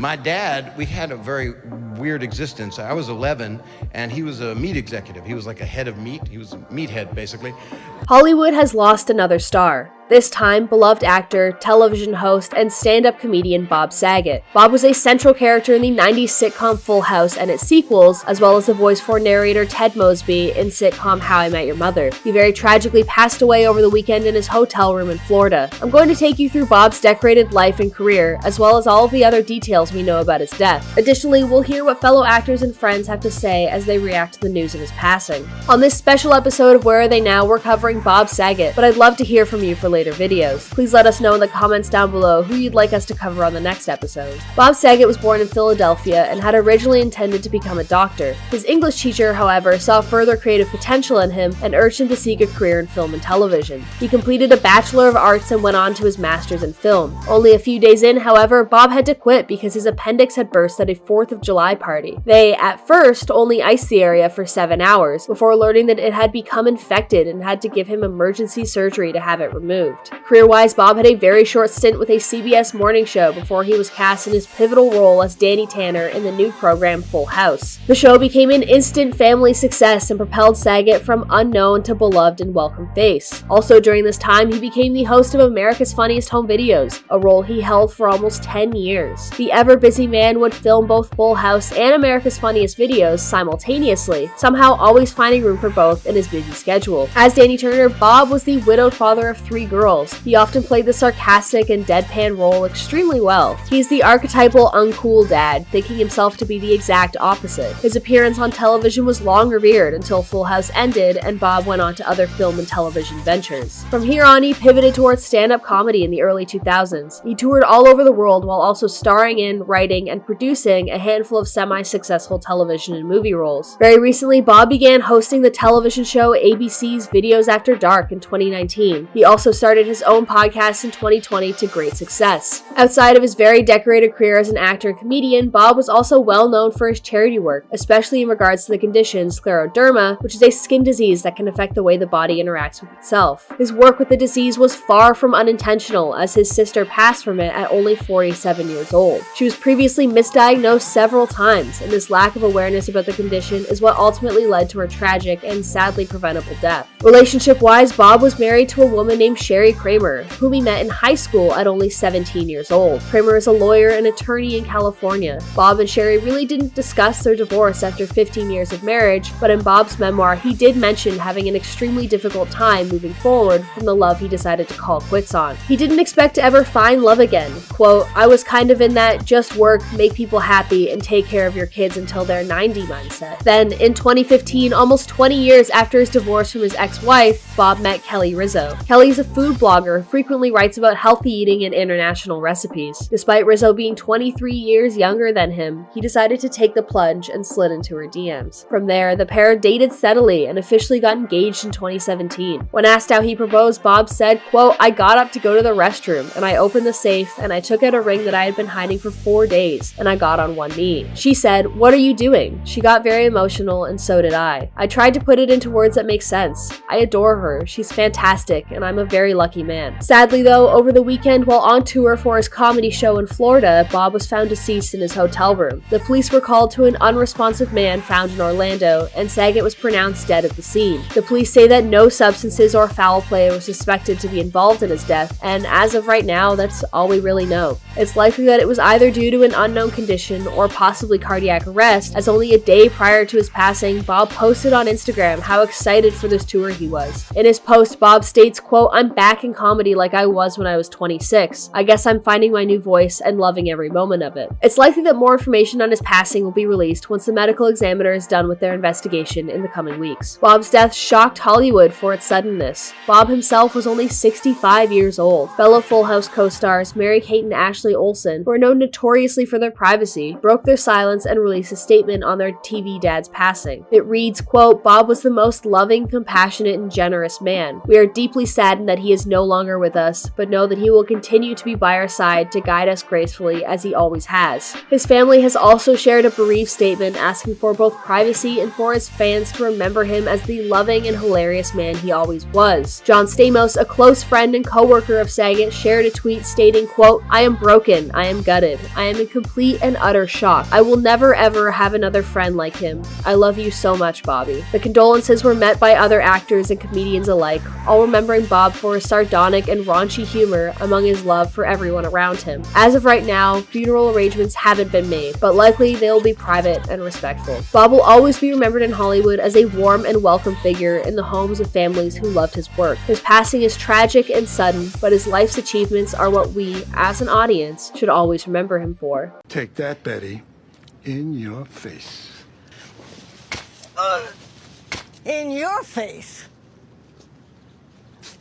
My dad, we had a very weird existence. I was 11, and he was a meat executive. He was like a head of meat. He was a meathead, basically. Hollywood has lost another star. This time, beloved actor, television host, and stand-up comedian Bob Saget. Bob was a central character in the 90s sitcom Full House and its sequels, as well as the voice for narrator Ted Mosby in sitcom How I Met Your Mother. He very tragically passed away over the weekend in his hotel room in Florida. I'm going to take you through Bob's decorated life and career, as well as all of the other details we know about his death. Additionally, we'll hear what fellow actors and friends have to say as they react to the news of his passing. On this special episode of Where Are They Now, we're covering Bob Saget, but I'd love to hear from you for later videos. Please let us know in the comments down below who you'd like us to cover on the next episode. Bob Saget was born in Philadelphia and had originally intended to become a doctor. His English teacher, however, saw further creative potential in him and urged him to seek a career in film and television. He completed a Bachelor of Arts and went on to his Master's in film. Only a few days in, however, Bob had to quit because his appendix had burst at a 4th of July party. They, at first, only iced the area for 7 hours, before learning that it had become infected and had to give him emergency surgery to have it removed. Career-wise, Bob had a very short stint with a CBS morning show before he was cast in his pivotal role as Danny Tanner in the new program Full House. The show became an instant family success and propelled Saget from unknown to beloved and welcome face. Also during this time, he became the host of America's Funniest Home Videos, a role he held for almost 10 years. The ever-busy man would film both Full House and America's Funniest Videos simultaneously, somehow always finding room for both in his busy schedule. As Danny Tanner, Bob was the widowed father of 3 girls. He often played the sarcastic and deadpan role extremely well. He's the archetypal uncool dad, thinking himself to be the exact opposite. His appearance on television was long revered until Full House ended and Bob went on to other film and television ventures. From here on, he pivoted towards stand-up comedy in the early 2000s. He toured all over the world while also starring in, writing, and producing a handful of semi-successful television and movie roles. Very recently, Bob began hosting the television show ABC's Videos After Dark in 2019. He also started his own podcast in 2020 to great success. Outside of his very decorated career as an actor and comedian, Bob was also well known for his charity work, especially in regards to the condition scleroderma, which is a skin disease that can affect the way the body interacts with itself. His work with the disease was far from unintentional, as his sister passed from it at only 47 years old. She was previously misdiagnosed several times, and this lack of awareness about the condition is what ultimately led to her tragic and sadly preventable death. Relationship-wise, Bob was married to a woman named Sherry Kramer, whom he met in high school at only 17 years old. Kramer is a lawyer and attorney in California. Bob and Sherry really didn't discuss their divorce after 15 years of marriage, but in Bob's memoir, he did mention having an extremely difficult time moving forward from the love he decided to call quits on. He didn't expect to ever find love again. Quote, "I was kind of in that just work, make people happy, and take care of your kids until they're 90 mindset." Then, in 2015, almost 20 years after his divorce from his ex-wife, Bob met Kelly Rizzo. Kelly is a food blogger who frequently writes about healthy eating and international recipes. Despite Rizzo being 23 years younger than him, he decided to take the plunge and slid into her DMs. From there, the pair dated steadily and officially got engaged in 2017. When asked how he proposed, Bob said, quote, "I got up to go to the restroom, and I opened the safe, and I took out a ring that I had been hiding for 4 days, and I got on one knee. She said, 'What are you doing?' She got very emotional, and so did I. I tried to put it into words that make sense. I adore her. She's fantastic, and I'm a very lucky man." Sadly though, over the weekend while on tour for his comedy show in Florida, Bob was found deceased in his hotel room. The police were called to an unresponsive man found in Orlando, and Saget was pronounced dead at the scene. The police say that no substances or foul play were suspected to be involved in his death, and as of right now, that's all we really know. It's likely that it was either due to an unknown condition or possibly cardiac arrest, as only a day prior to his passing, Bob posted on Instagram how excited for this tour he was. In his post, Bob states, quote, "I'm back in comedy like I was when I was 26. I guess I'm finding my new voice and loving every moment of it." It's likely that more information on his passing will be released once the medical examiner is done with their investigation in the coming weeks. Bob's death shocked Hollywood for its suddenness. Bob himself was only 65 years old. Fellow Full House co-stars Mary-Kate and Ashley Olsen, who are known notoriously for their privacy, broke their silence and released a statement on their TV dad's passing. It reads, quote, "Bob was the most loving, compassionate, and generous man. We are deeply saddened that he he is no longer with us, but know that he will continue to be by our side to guide us gracefully as he always has. His family has also shared a bereaved statement asking for both privacy and for his fans to remember him as the loving and hilarious man he always was. John Stamos, a close friend and co-worker of Saget, shared a tweet stating, quote, "I am broken, I am gutted, I am in complete and utter shock. I will never ever have another friend like him. I love you so much, Bobby." The condolences were met by other actors and comedians alike, all remembering Bob for his sardonic and raunchy humor among his love for everyone around him. As of right now, funeral arrangements haven't been made, but likely they will be private and respectful. Bob will always be remembered in Hollywood as a warm and welcome figure in the homes of families who loved his work. His passing is tragic and sudden, but his life's achievements are what we, as an audience, should always remember him for. Take that, Betty. In your face. In your face.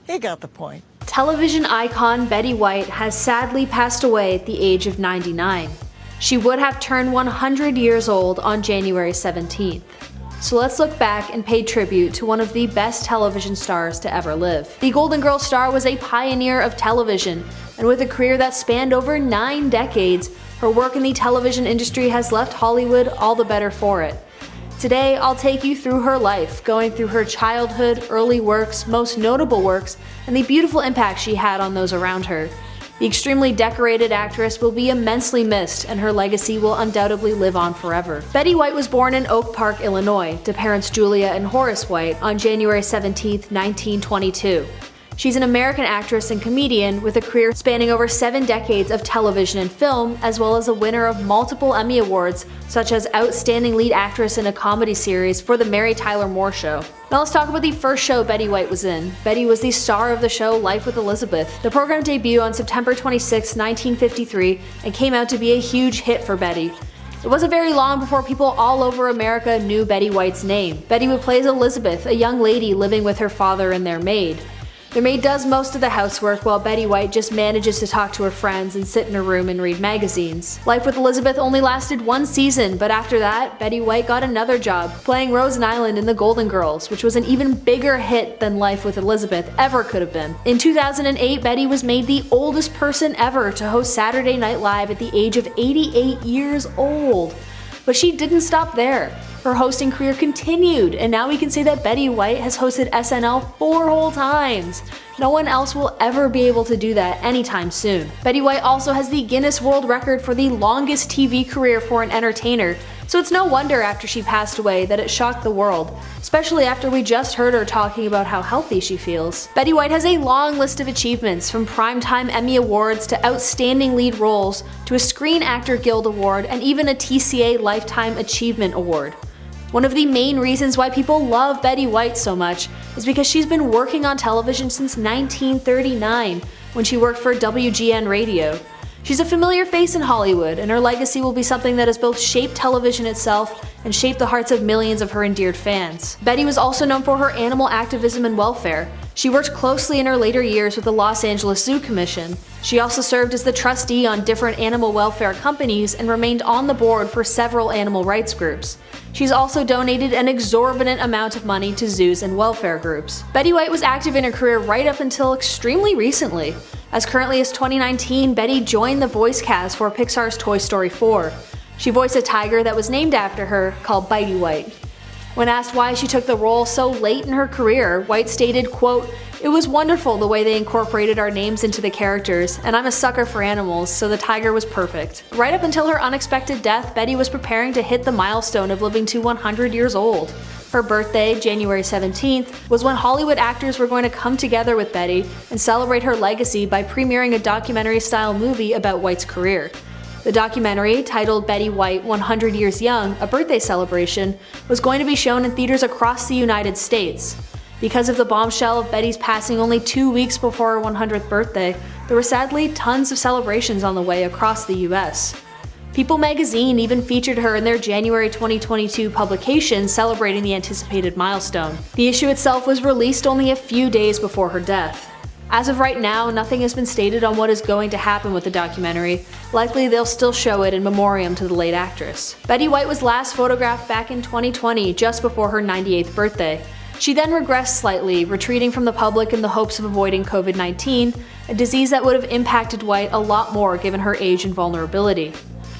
He got the point. Television icon Betty White has sadly passed away at the age of 99. She would have turned 100 years old on January 17th. So let's look back and pay tribute to one of the best television stars to ever live. The Golden Girl star was a pioneer of television, and with a career that spanned over 9 decades, her work in the television industry has left Hollywood all the better for it. Today, I'll take you through her life, going through her childhood, early works, most notable works, and the beautiful impact she had on those around her. The extremely decorated actress will be immensely missed, and her legacy will undoubtedly live on forever. Betty White was born in Oak Park, Illinois, to parents Julia and Horace White on January 17, 1922. She's an American actress and comedian with a career spanning over 7 decades of television and film, as well as a winner of multiple Emmy Awards, such as Outstanding Lead Actress in a Comedy Series for The Mary Tyler Moore Show. Now let's talk about the first show Betty White was in. Betty was the star of the show Life with Elizabeth. The program debuted on September 26, 1953, and came out to be a huge hit for Betty. It wasn't very long before people all over America knew Betty White's name. Betty would play as Elizabeth, a young lady living with her father and their maid. Their maid does most of the housework while Betty White just manages to talk to her friends and sit in her room and read magazines. Life with Elizabeth only lasted 1 season, but after that, Betty White got another job, playing Rosen Island in The Golden Girls, which was an even bigger hit than Life with Elizabeth ever could have been. In 2008, Betty was made the oldest person ever to host Saturday Night Live at the age of 88 years old. But she didn't stop there. Her hosting career continued, and now we can say that Betty White has hosted SNL 4 whole times. No one else will ever be able to do that anytime soon. Betty White also has the Guinness World Record for the longest TV career for an entertainer, so it's no wonder after she passed away that it shocked the world, especially after we just heard her talking about how healthy she feels. Betty White has a long list of achievements, from Primetime Emmy Awards to Outstanding Lead Roles to a Screen Actor Guild Award and even a TCA Lifetime Achievement Award. One of the main reasons why people love Betty White so much is because she's been working on television since 1939, when she worked for WGN Radio. She's a familiar face in Hollywood, and her legacy will be something that has both shaped television itself and shaped the hearts of millions of her endeared fans. Betty was also known for her animal activism and welfare. She worked closely in her later years with the Los Angeles Zoo Commission. She also served as the trustee on different animal welfare companies and remained on the board for several animal rights groups. She's also donated an exorbitant amount of money to zoos and welfare groups. Betty White was active in her career right up until extremely recently. As currently as 2019, Betty joined the voice cast for Pixar's Toy Story 4. She voiced a tiger that was named after her, called Bitey White. When asked why she took the role so late in her career, White stated, quote, "It was wonderful the way they incorporated our names into the characters, and I'm a sucker for animals, so the tiger was perfect." Right up until her unexpected death, Betty was preparing to hit the milestone of living to 100 years old. Her birthday, January 17th, was when Hollywood actors were going to come together with Betty and celebrate her legacy by premiering a documentary-style movie about White's career. The documentary, titled Betty White 100 Years Young, A Birthday Celebration, was going to be shown in theaters across the United States. Because of the bombshell of Betty's passing only 2 weeks before her 100th birthday, there were sadly tons of celebrations on the way across the US. People magazine even featured her in their January 2022 publication celebrating the anticipated milestone. The issue itself was released only a few days before her death. As of right now, nothing has been stated on what is going to happen with the documentary. Likely they'll still show it in memoriam to the late actress. Betty White was last photographed back in 2020, just before her 98th birthday. She then regressed slightly, retreating from the public in the hopes of avoiding COVID-19, a disease that would have impacted White a lot more given her age and vulnerability.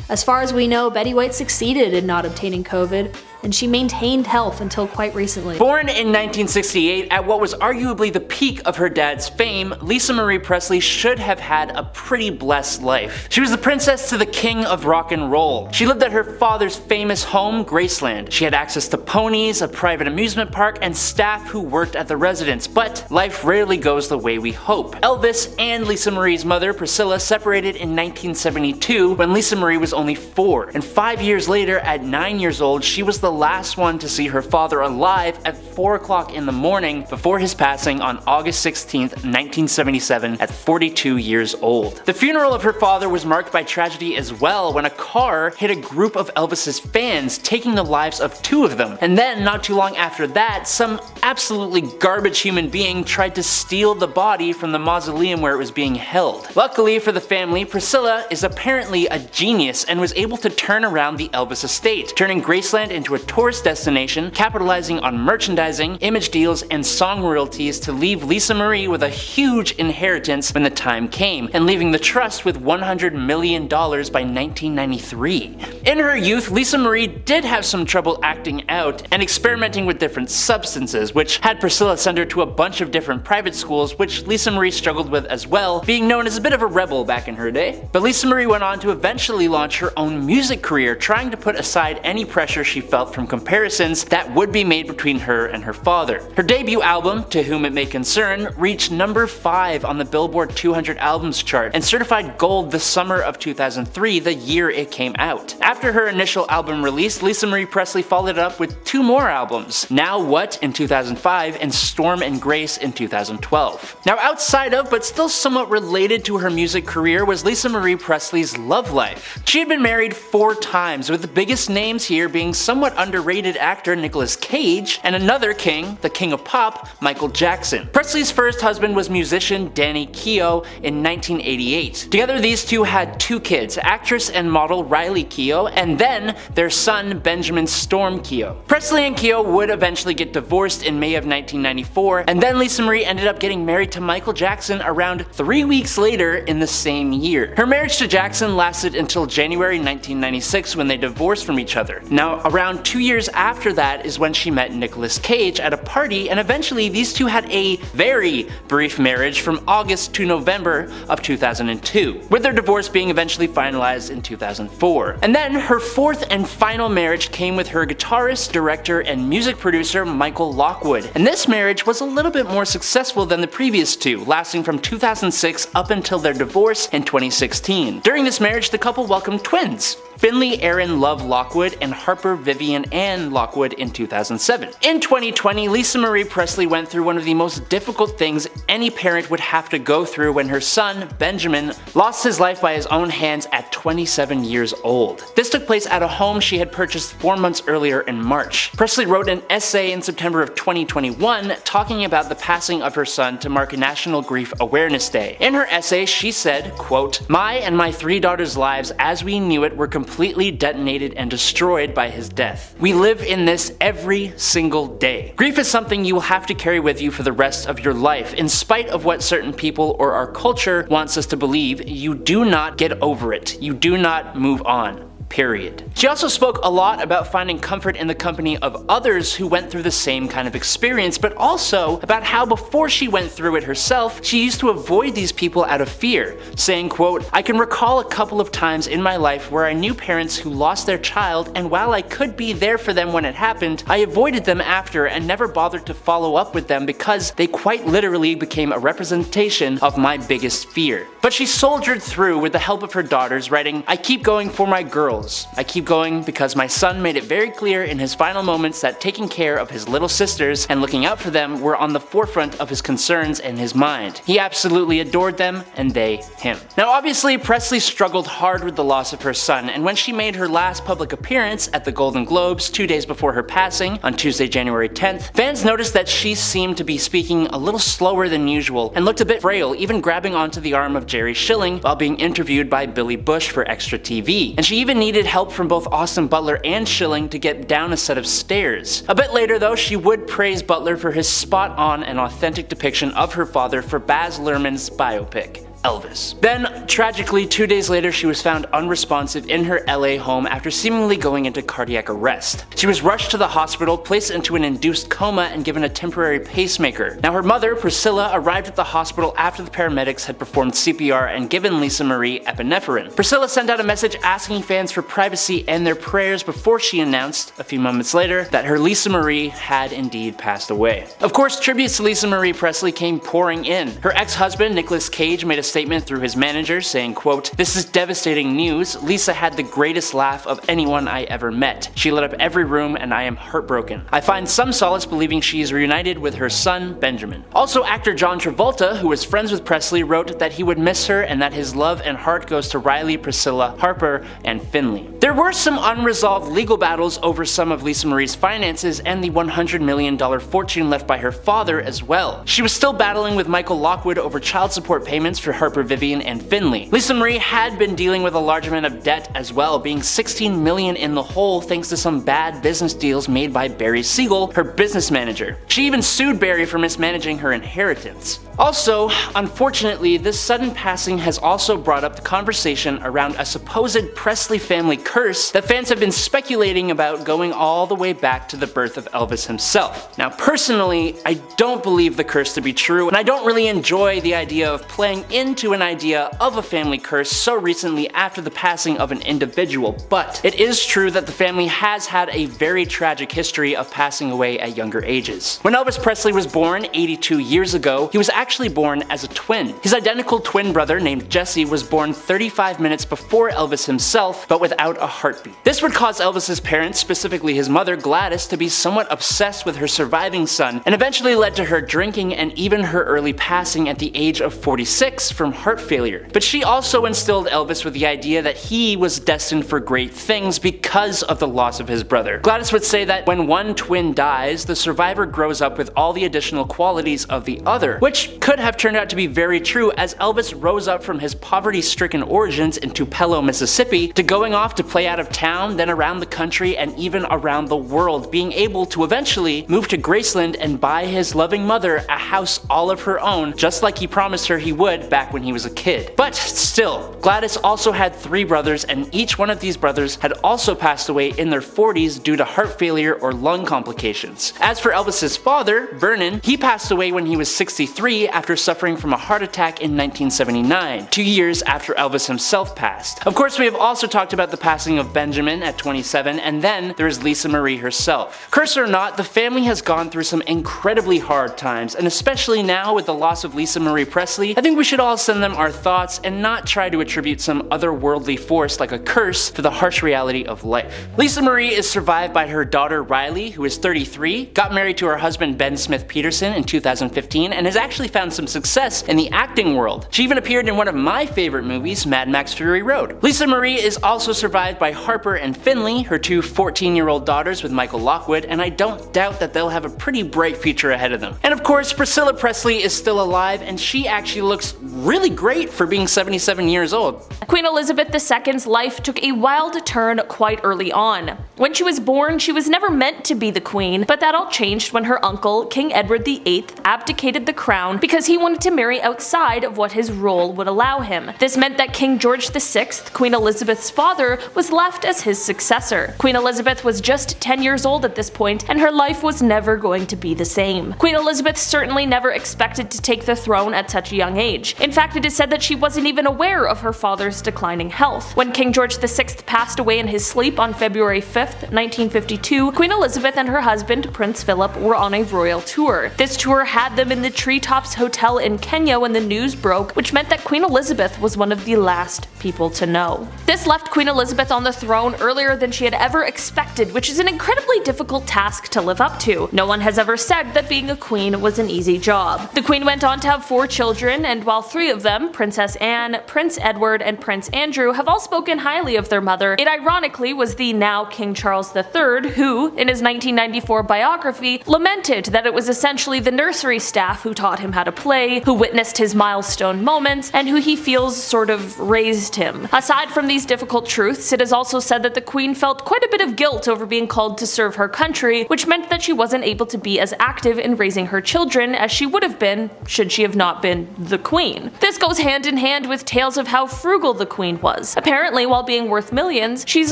As far as we know, Betty White succeeded in not obtaining COVID, and she maintained health until quite recently. Born in 1968 at what was arguably the peak of her dad's fame, Lisa Marie Presley should have had a pretty blessed life. She was the princess to the king of rock and roll. She lived at her father's famous home, Graceland. She had access to ponies, a private amusement park, and staff who worked at the residence, but life rarely goes the way we hope. Elvis and Lisa Marie's mother, Priscilla, separated in 1972 when Lisa Marie was only 4, and 5 years later, at 9 years old, she was the last one to see her father alive at 4 o'clock in the morning before his passing on August 16, 1977 at 42 years old. The funeral of her father was marked by tragedy as well when a car hit a group of Elvis's fans, taking the lives of 2 of them. And then, not too long after that, some absolutely garbage human being tried to steal the body from the mausoleum where it was being held. Luckily for the family, Priscilla is apparently a genius and was able to turn around the Elvis estate, turning Graceland into a tourist destination, capitalizing on merchandising, image deals, and song royalties to leave Lisa Marie with a huge inheritance when the time came, and leaving the trust with $100 million by 1993. In her youth, Lisa Marie did have some trouble acting out and experimenting with different substances, which had Priscilla send her to a bunch of different private schools, which Lisa Marie struggled with as well, being known as a bit of a rebel back in her day. But Lisa Marie went on to eventually launch her own music career, trying to put aside any pressure she felt from comparisons that would be made between her and her father. Her debut album, To Whom It May Concern, reached number 5 on the Billboard 200 albums chart and certified gold the summer of 2003, the year it came out. After her initial album release, Lisa Marie Presley followed it up with 2 more albums, Now What in 2005 and Storm and Grace in 2012. Now outside of, but still somewhat related to her music career, was Lisa Marie Presley's love life. She had been married 4 times, with the biggest names here being somewhat underrated actor Nicolas Cage and another king, the king of pop, Michael Jackson. Presley's first husband was musician Danny Keough in 1988. Together these two had 2 kids, actress and model Riley Keough, and then their son Benjamin Storm Keough. Presley and Keough would eventually get divorced in May of 1994, and then Lisa Marie ended up getting married to Michael Jackson around 3 weeks later in the same year. Her marriage to Jackson lasted until January 1996 when they divorced from each other. Now around 2 years after that is when she met Nicolas Cage at a party, and eventually these two had a very brief marriage from August to November of 2002, with their divorce being eventually finalized in 2004. And then her 4th and final marriage came with her guitarist, director, and music producer Michael Lockwood. And this marriage was a little bit more successful than the previous 2, lasting from 2006 up until their divorce in 2016. During this marriage, the couple welcomed twins, Finley Aaron Love Lockwood and Harper Vivian Ann Lockwood in 2007. In 2020, Lisa Marie Presley went through one of the most difficult things any parent would have to go through when her son, Benjamin, lost his life by his own hands at 27 years old. This took place at a home she had purchased 4 months earlier in March. Presley wrote an essay in September of 2021 talking about the passing of her son to mark National Grief Awareness Day. In her essay, she said, quote, "My and my 3 daughters' lives as we knew it were completely detonated and destroyed by his death. We live in this every single day. Grief is something you will have to carry with you for the rest of your life. In spite of what certain people or our culture wants us to believe, you do not get over it. You do not move on. Period." She also spoke a lot about finding comfort in the company of others who went through the same kind of experience, but also about how before she went through it herself, she used to avoid these people out of fear, saying, quote, "I can recall a couple of times in my life where I knew parents who lost their child, and while I could be there for them when it happened, I avoided them after and never bothered to follow up with them because they quite literally became a representation of my biggest fear." But she soldiered through with the help of her daughters, writing, "I keep going for my girls. I keep going because my son made it very clear in his final moments that taking care of his little sisters and looking out for them were on the forefront of his concerns and his mind. He absolutely adored them and they him." Now obviously Presley struggled hard with the loss of her son, and when she made her last public appearance at the Golden Globes 2 days before her passing on Tuesday, January 10th, fans noticed that she seemed to be speaking a little slower than usual and looked a bit frail, even grabbing onto the arm of Jerry Schilling while being interviewed by Billy Bush for Extra TV. And she even needed needed help from both Austin Butler and Schilling to get down a set of stairs. A bit later though, she would praise Butler for his spot-on and authentic depiction of her father for Baz Luhrmann's biopic, Elvis. Then, tragically, 2 days later she was found unresponsive in her LA home after seemingly going into cardiac arrest. She was rushed to the hospital, placed into an induced coma, and given a temporary pacemaker. Now her mother, Priscilla, arrived at the hospital after the paramedics had performed CPR and given Lisa Marie epinephrine. Priscilla sent out a message asking fans for privacy and their prayers before she announced, a few moments later, that her Lisa Marie had indeed passed away. Of course, tributes to Lisa Marie Presley came pouring in. Her ex-husband, Nicolas Cage, made a statement through his manager saying, quote, "This is devastating news. Lisa had the greatest laugh of anyone I ever met. She lit up every room and I am heartbroken. I find some solace believing she is reunited with her son, Benjamin." Also, actor John Travolta, who was friends with Presley, wrote that he would miss her and that his love and heart goes to Riley, Priscilla, Harper, and Finley. There were some unresolved legal battles over some of Lisa Marie's finances and the $100 million fortune left by her father as well. She was still battling with Michael Lockwood over child support payments for Harper, Vivian, and Finley. Lisa Marie had been dealing with a large amount of debt as well, being $16 million in the hole thanks to some bad business deals made by Barry Siegel, her business manager. She even sued Barry for mismanaging her inheritance. Also, unfortunately, this sudden passing has also brought up the conversation around a supposed Presley family curse that fans have been speculating about going all the way back to the birth of Elvis himself. Now, personally, I don't believe the curse to be true, and I don't really enjoy the idea of playing into an idea of a family curse so recently after the passing of an individual, but it is true that the family has had a very tragic history of passing away at younger ages. When Elvis Presley was born 82 years ago, he was actually born as a twin. His identical twin brother named Jesse was born 35 minutes before Elvis himself, but without a heartbeat. This would cause Elvis's parents, specifically his mother Gladys, to be somewhat obsessed with her surviving son, and eventually led to her drinking and even her early passing at the age of 46 from heart failure. But she also instilled Elvis with the idea that he was destined for great things because of the loss of his brother. Gladys would say that when one twin dies, the survivor grows up with all the additional qualities of the other, which could have turned out to be very true as Elvis rose up from his poverty-stricken origins in Tupelo, Mississippi, to going off to play out of town, then around the country and even around the world, being able to eventually move to Graceland and buy his loving mother a house all of her own, just like he promised her he would back when he was a kid. But still, Gladys also had 3 brothers, and each one of these brothers had also passed away in their 40s due to heart failure or lung complications. As for Elvis's father, Vernon, he passed away when he was 63 after suffering from a heart attack in 1979, 2 years after Elvis himself passed. Of course, we have also talked about the passing of Benjamin at 27, and then there is Lisa Marie herself. Curse or not, the family has gone through some incredibly hard times, and especially now with the loss of Lisa Marie Presley, I think we should all send them our thoughts and not try to attribute some otherworldly force like a curse for the harsh reality of life. Lisa Marie is survived by her daughter Riley, who is 33, got married to her husband Ben Smith Peterson in 2015, and has actually found some success in the acting world. She even appeared in one of my favorite movies, Mad Max Fury Road. Lisa Marie is also survived by Harper and Finley, her 2 14-year-old daughters with Michael Lockwood, and I don't doubt that they'll have a pretty bright future ahead of them. And of course, Priscilla Presley is still alive, and she actually looks really great for being 77 years old. Queen Elizabeth II's life took a wild turn quite early on. When she was born, she was never meant to be the queen, but that all changed when her uncle, King Edward VIII, abdicated the crown because he wanted to marry outside of what his role would allow him. This meant that King George VI, Queen Elizabeth's father, was left as his successor. Queen Elizabeth was just 10 years old at this point, and her life was never going to be the same. Queen Elizabeth certainly never expected to take the throne at such a young age. In fact, it is said that she wasn't even aware of her father's declining health. When King George VI passed away in his sleep on February 5th, 1952, Queen Elizabeth and her husband, Prince Philip, were on a royal tour. This tour had them in the Treetops Hotel in Kenya when the news broke, which meant that Queen Elizabeth was one of the last people to know. This left Queen Elizabeth on the throne earlier than she had ever expected, which is an incredibly difficult task to live up to. No one has ever said that being a queen was an easy job. The queen went on to have 4 children, and while 3 of them, Princess Anne, Prince Edward, and Prince Andrew, have all spoken highly of their mother, it ironically was the now King Charles III who, in his 1994 biography, lamented that it was essentially the nursery staff who taught him how to play, who witnessed his milestone moments, and who he feels sort of raised against him. Aside from these difficult truths, it is also said that the queen felt quite a bit of guilt over being called to serve her country, which meant that she wasn't able to be as active in raising her children as she would have been should she have not been the queen. This goes hand in hand with tales of how frugal the queen was. Apparently, while being worth millions, she's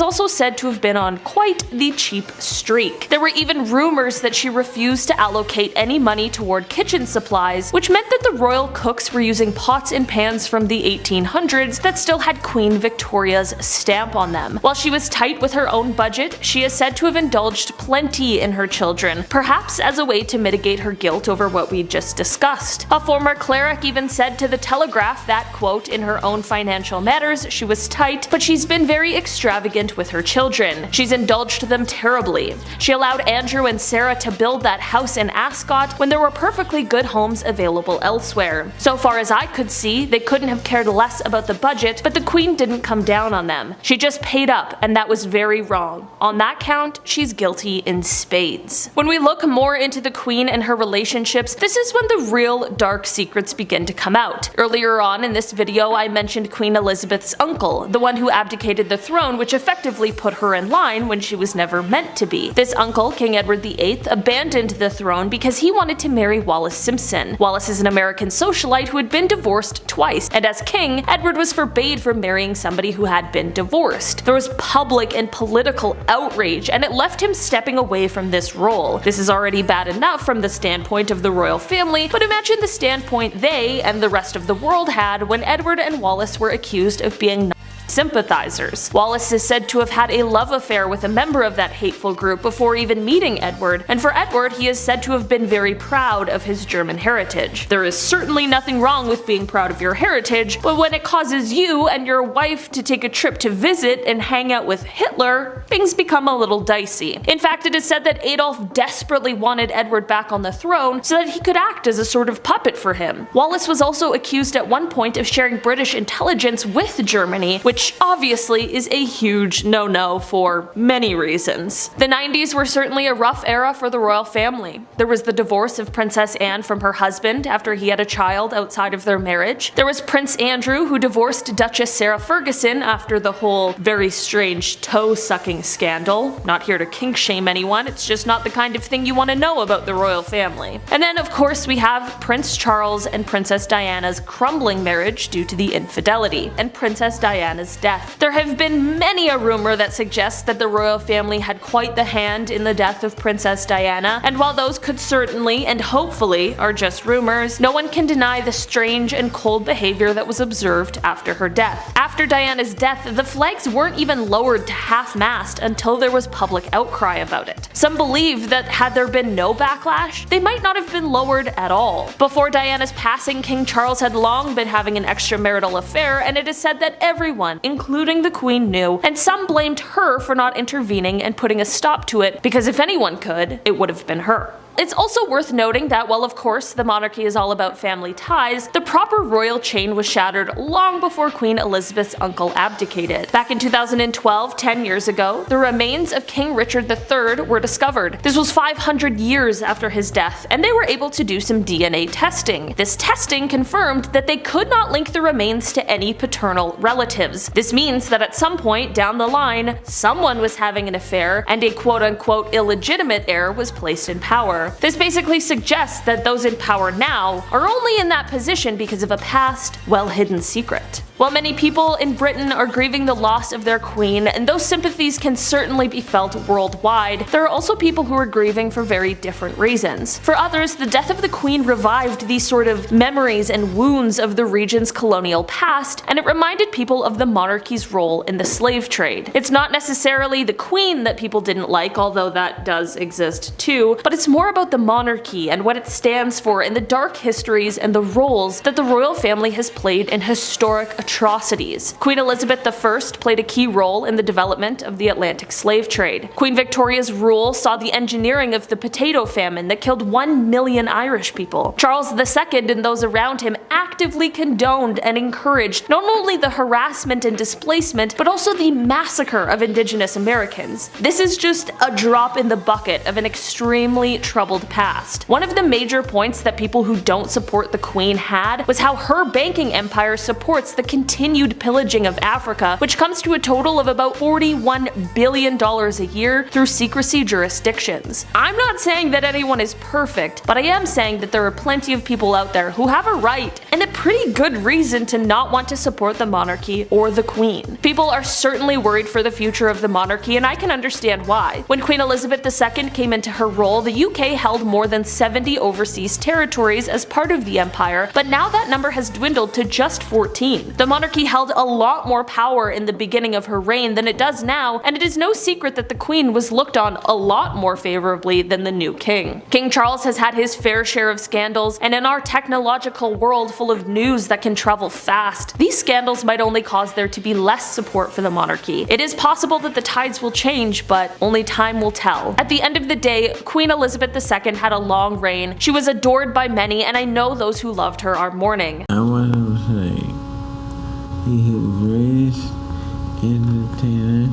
also said to have been on quite the cheap streak. There were even rumors that she refused to allocate any money toward kitchen supplies, which meant that the royal cooks were using pots and pans from the 1800s that still had Queen Victoria's stamp on them. While she was tight with her own budget, she is said to have indulged plenty in her children, perhaps as a way to mitigate her guilt over what we just discussed. A former cleric even said to the Telegraph that, quote, in her own financial matters, she was tight, but she's been very extravagant with her children. She's indulged them terribly. She allowed Andrew and Sarah to build that house in Ascot when there were perfectly good homes available elsewhere. So far as I could see, they couldn't have cared less about the budget, but the queen didn't come down on them. She just paid up, and that was very wrong. On that count, she's guilty in spades. When we look more into the queen and her relationships, this is when the real dark secrets begin to come out. Earlier on in this video, I mentioned Queen Elizabeth's uncle, the one who abdicated the throne, which effectively put her in line when she was never meant to be. This uncle, King Edward VIII, abandoned the throne because he wanted to marry Wallis Simpson. Wallis is an American socialite who had been divorced twice, and as king, Edward was forbade from marrying somebody who had been divorced. There was public and political outrage, and it left him stepping away from this role. This is already bad enough from the standpoint of the royal family, but imagine the standpoint they and the rest of the world had when Edward and Wallis were accused of being sympathizers. Wallis is said to have had a love affair with a member of that hateful group before even meeting Edward, and for Edward, he is said to have been very proud of his German heritage. There is certainly nothing wrong with being proud of your heritage, but when it causes you and your wife to take a trip to visit and hang out with Hitler, things become a little dicey. In fact, it is said that Adolf desperately wanted Edward back on the throne so that he could act as a sort of puppet for him. Wallis was also accused at one point of sharing British intelligence with Germany, which obviously is a huge no-no for many reasons. The 90s were certainly a rough era for the royal family. There was the divorce of Princess Anne from her husband after he had a child outside of their marriage. There was Prince Andrew, who divorced Duchess Sarah Ferguson after the whole very strange toe-sucking scandal. Not here to kink-shame anyone, it's just not the kind of thing you want to know about the royal family. And then of course we have Prince Charles and Princess Diana's crumbling marriage due to the infidelity, and Princess Diana's death. There have been many a rumor that suggests that the royal family had quite the hand in the death of Princess Diana, and while those could certainly and hopefully are just rumors, no one can deny the strange and cold behavior that was observed after her death. After Diana's death, the flags weren't even lowered to half-mast until there was public outcry about it. Some believe that had there been no backlash, they might not have been lowered at all. Before Diana's passing, King Charles had long been having an extramarital affair, and it is said that everyone, including the Queen, knew, and some blamed her for not intervening and putting a stop to it, because if anyone could, it would have been her. It's also worth noting that while of course the monarchy is all about family ties, the proper royal chain was shattered long before Queen Elizabeth's uncle abdicated. Back in 2012, 10 years ago, the remains of King Richard III were discovered. This was 500 years after his death, and they were able to do some DNA testing. This testing confirmed that they could not link the remains to any paternal relatives. This means that at some point down the line, someone was having an affair, and a quote-unquote illegitimate heir was placed in power. This basically suggests that those in power now are only in that position because of a past, well-hidden secret. While many people in Britain are grieving the loss of their queen, and those sympathies can certainly be felt worldwide, there are also people who are grieving for very different reasons. For others, the death of the queen revived these sort of memories and wounds of the region's colonial past, and it reminded people of the monarchy's role in the slave trade. It's not necessarily the queen that people didn't like, although that does exist too, but it's more about the monarchy and what it stands for and the dark histories and the roles that the royal family has played in historic atrocities. Queen Elizabeth I played a key role in the development of the Atlantic slave trade. Queen Victoria's rule saw the engineering of the potato famine that killed 1 million Irish people. Charles II and those around him actively condoned and encouraged not only the harassment and displacement, but also the massacre of Indigenous Americans. This is just a drop in the bucket of an extremely traumatic troubled past. One of the major points that people who don't support the Queen had was how her banking empire supports the continued pillaging of Africa, which comes to a total of about $41 billion a year through secrecy jurisdictions. I'm not saying that anyone is perfect, but I am saying that there are plenty of people out there who have a right and a pretty good reason to not want to support the monarchy or the Queen. People are certainly worried for the future of the monarchy, and I can understand why. When Queen Elizabeth II came into her role, the UK held more than 70 overseas territories as part of the empire, but now that number has dwindled to just 14. The monarchy held a lot more power in the beginning of her reign than it does now, and it is no secret that the Queen was looked on a lot more favorably than the new king. King Charles has had his fair share of scandals, and in our technological world full of news that can travel fast, these scandals might only cause there to be less support for the monarchy. It is possible that the tides will change, but only time will tell. At the end of the day, Queen Elizabeth II had a long reign. She was adored by many, and I know those who loved her are mourning. I want to say, he is greatest entertainer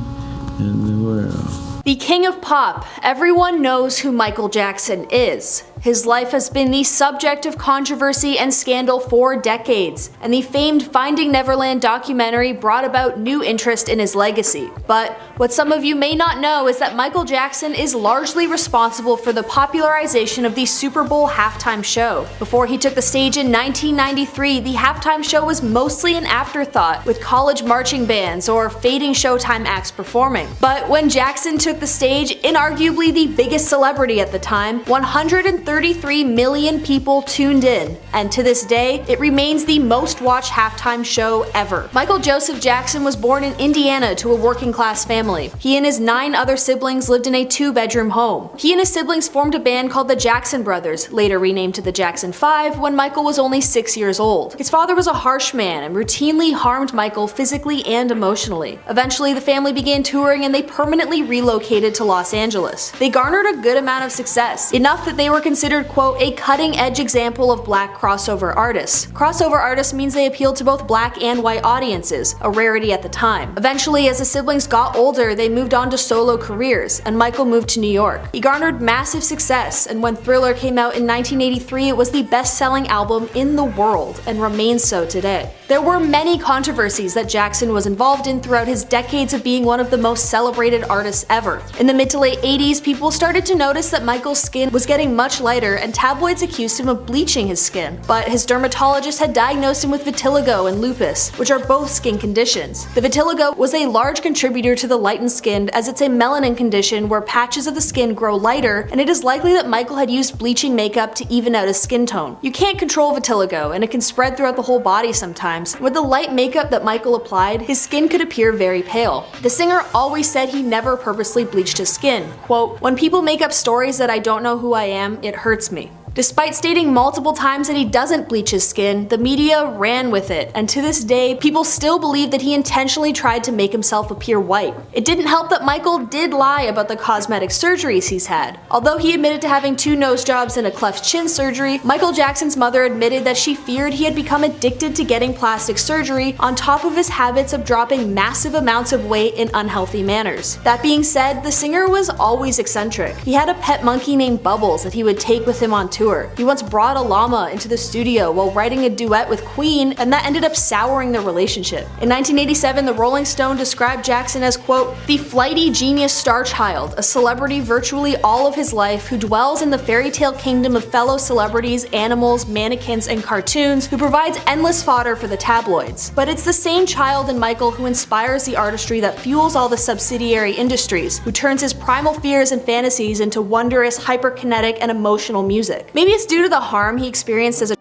in the world. The King of Pop. Everyone knows who Michael Jackson is. His life has been the subject of controversy and scandal for decades, and the famed Finding Neverland documentary brought about new interest in his legacy. But what some of you may not know is that Michael Jackson is largely responsible for the popularization of the Super Bowl halftime show. Before he took the stage in 1993, the halftime show was mostly an afterthought, with college marching bands or fading Showtime acts performing. But when Jackson took the stage, inarguably the biggest celebrity at the time, 133 million people tuned in, and to this day, it remains the most watched halftime show ever. Michael Joseph Jackson was born in Indiana to a working class family. He and his 9 other siblings lived in a 2-bedroom home. He and his siblings formed a band called the Jackson Brothers, later renamed to the Jackson 5 when Michael was only 6 years old. His father was a harsh man and routinely harmed Michael physically and emotionally. Eventually, the family began touring and they permanently relocated to Los Angeles. They garnered a good amount of success, enough that they were considered, quote, a cutting-edge example of black crossover artists. Crossover artists means they appealed to both black and white audiences, a rarity at the time. Eventually, as the siblings got older, they moved on to solo careers, and Michael moved to New York. He garnered massive success, and when Thriller came out in 1983, it was the best-selling album in the world, and remains so today. There were many controversies that Jackson was involved in throughout his decades of being one of the most celebrated artists ever. In the mid to late 80s, people started to notice that Michael's skin was getting much lighter, and tabloids accused him of bleaching his skin. But his dermatologist had diagnosed him with vitiligo and lupus, which are both skin conditions. The vitiligo was a large contributor to the lightened skin, as it's a melanin condition where patches of the skin grow lighter, and it is likely that Michael had used bleaching makeup to even out his skin tone. You can't control vitiligo, and it can spread throughout the whole body sometimes. With the light makeup that Michael applied, his skin could appear very pale. The singer always said he never purposely bleached his skin. Quote, "When people make up stories that I don't know who I am, it hurts me." Despite stating multiple times that he doesn't bleach his skin, the media ran with it, and to this day, people still believe that he intentionally tried to make himself appear white. It didn't help that Michael did lie about the cosmetic surgeries he's had. Although he admitted to having 2 nose jobs and a cleft chin surgery, Michael Jackson's mother admitted that she feared he had become addicted to getting plastic surgery on top of his habits of dropping massive amounts of weight in unhealthy manners. That being said, the singer was always eccentric. He had a pet monkey named Bubbles that he would take with him on tour. He once brought a llama into the studio while writing a duet with Queen, and that ended up souring their relationship. In 1987, the Rolling Stone described Jackson as, quote, "the flighty genius star child, a celebrity virtually all of his life who dwells in the fairy tale kingdom of fellow celebrities, animals, mannequins, and cartoons, who provides endless fodder for the tabloids." But it's the same child in Michael who inspires the artistry that fuels all the subsidiary industries, who turns his primal fears and fantasies into wondrous, hyperkinetic, and emotional music. Maybe it's due to the harm he experienced as a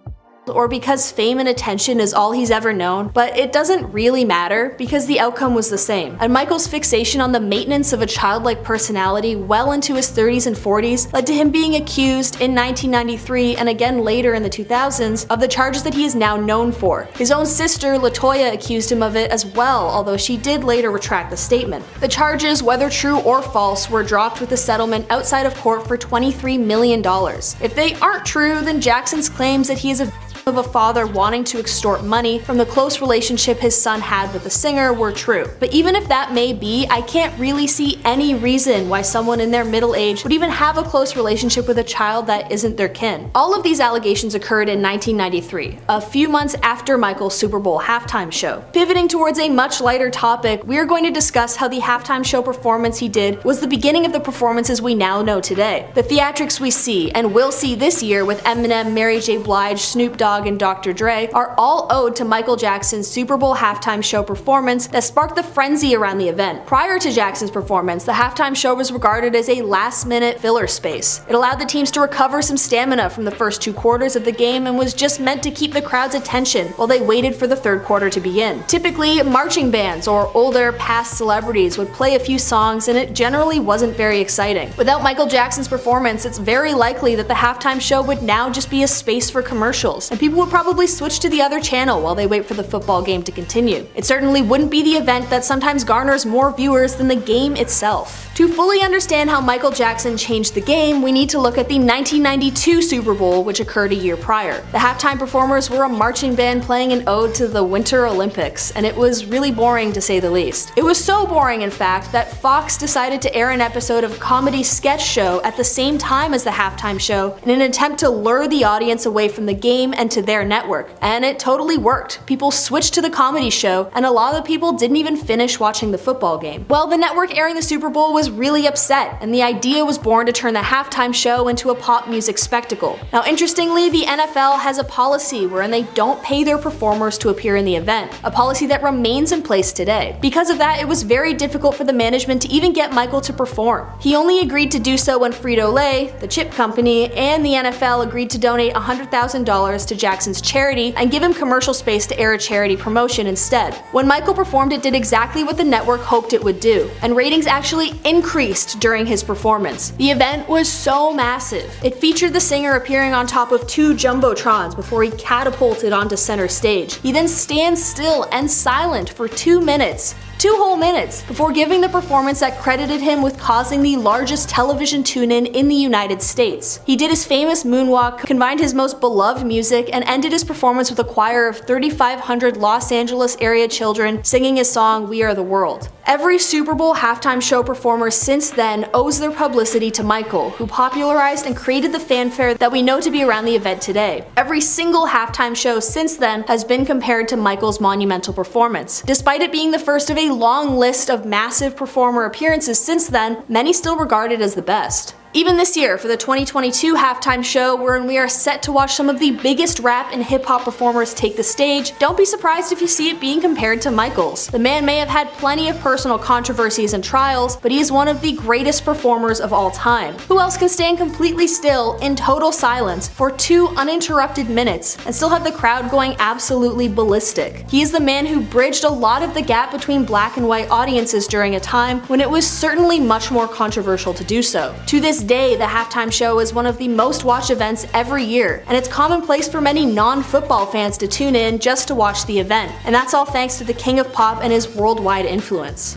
or because fame and attention is all he's ever known, but it doesn't really matter because the outcome was the same. And Michael's fixation on the maintenance of a childlike personality well into his 30s and 40s led to him being accused in 1993 and again later in the 2000s of the charges that he is now known for. His own sister, LaToya, accused him of it as well, although she did later retract the statement. The charges, whether true or false, were dropped with the settlement outside of court for $23 million. If they aren't true, then Jackson's claims that he is a of a father wanting to extort money from the close relationship his son had with the singer were true. But even if that may be, I can't really see any reason why someone in their middle age would even have a close relationship with a child that isn't their kin. All of these allegations occurred in 1993, a few months after Michael's Super Bowl halftime show. Pivoting towards a much lighter topic, we are going to discuss how the halftime show performance he did was the beginning of the performances we now know today. The theatrics we see and will see this year with Eminem, Mary J. Blige, Snoop Dogg, and Dr. Dre are all owed to Michael Jackson's Super Bowl halftime show performance that sparked the frenzy around the event. Prior to Jackson's performance, the halftime show was regarded as a last-minute filler space. It allowed the teams to recover some stamina from the first 2 quarters of the game and was just meant to keep the crowd's attention while they waited for the third quarter to begin. Typically, marching bands or older, past celebrities would play a few songs and it generally wasn't very exciting. Without Michael Jackson's performance, it's very likely that the halftime show would now just be a space for commercials, and people would probably switch to the other channel while they wait for the football game to continue. It certainly wouldn't be the event that sometimes garners more viewers than the game itself. To fully understand how Michael Jackson changed the game, we need to look at the 1992 Super Bowl, which occurred a year prior. The halftime performers were a marching band playing an ode to the Winter Olympics, and it was really boring to say the least. It was so boring, in fact, that Fox decided to air an episode of comedy sketch show at the same time as the halftime show in an attempt to lure the audience away from the game and to their network. And it totally worked. People switched to the comedy show, and a lot of the people didn't even finish watching the football game. Well, the network airing the Super Bowl was really upset, and the idea was born to turn the halftime show into a pop music spectacle. Now, interestingly, the NFL has a policy wherein they don't pay their performers to appear in the event, a policy that remains in place today. Because of that, it was very difficult for the management to even get Michael to perform. He only agreed to do so when Frito-Lay, the chip company, and the NFL agreed to donate $100,000 to Jackson's charity and give him commercial space to air a charity promotion instead. When Michael performed, it did exactly what the network hoped it would do, and ratings actually increased during his performance. The event was so massive. It featured the singer appearing on top of 2 jumbotrons before he catapulted onto center stage. He then stands still and silent for 2 minutes. 2 whole minutes before giving the performance that credited him with causing the largest television tune-in in the United States. He did his famous moonwalk, combined his most beloved music, and ended his performance with a choir of 3,500 Los Angeles area children singing his song "We Are the World." Every Super Bowl halftime show performer since then owes their publicity to Michael, who popularized and created the fanfare that we know to be around the event today. Every single halftime show since then has been compared to Michael's monumental performance. Despite it being the first of a long list of massive performer appearances since then, many still regard it as the best. Even this year, for the 2022 halftime show, wherein we are set to watch some of the biggest rap and hip-hop performers take the stage, don't be surprised if you see it being compared to Michael's. The man may have had plenty of personal controversies and trials, but he is one of the greatest performers of all time. Who else can stand completely still, in total silence, for 2 uninterrupted minutes, and still have the crowd going absolutely ballistic? He is the man who bridged a lot of the gap between black and white audiences during a time when it was certainly much more controversial to do so. To this day, the halftime show is one of the most watched events every year, and it's commonplace for many non-football fans to tune in just to watch the event. And that's all thanks to the king of pop and his worldwide influence.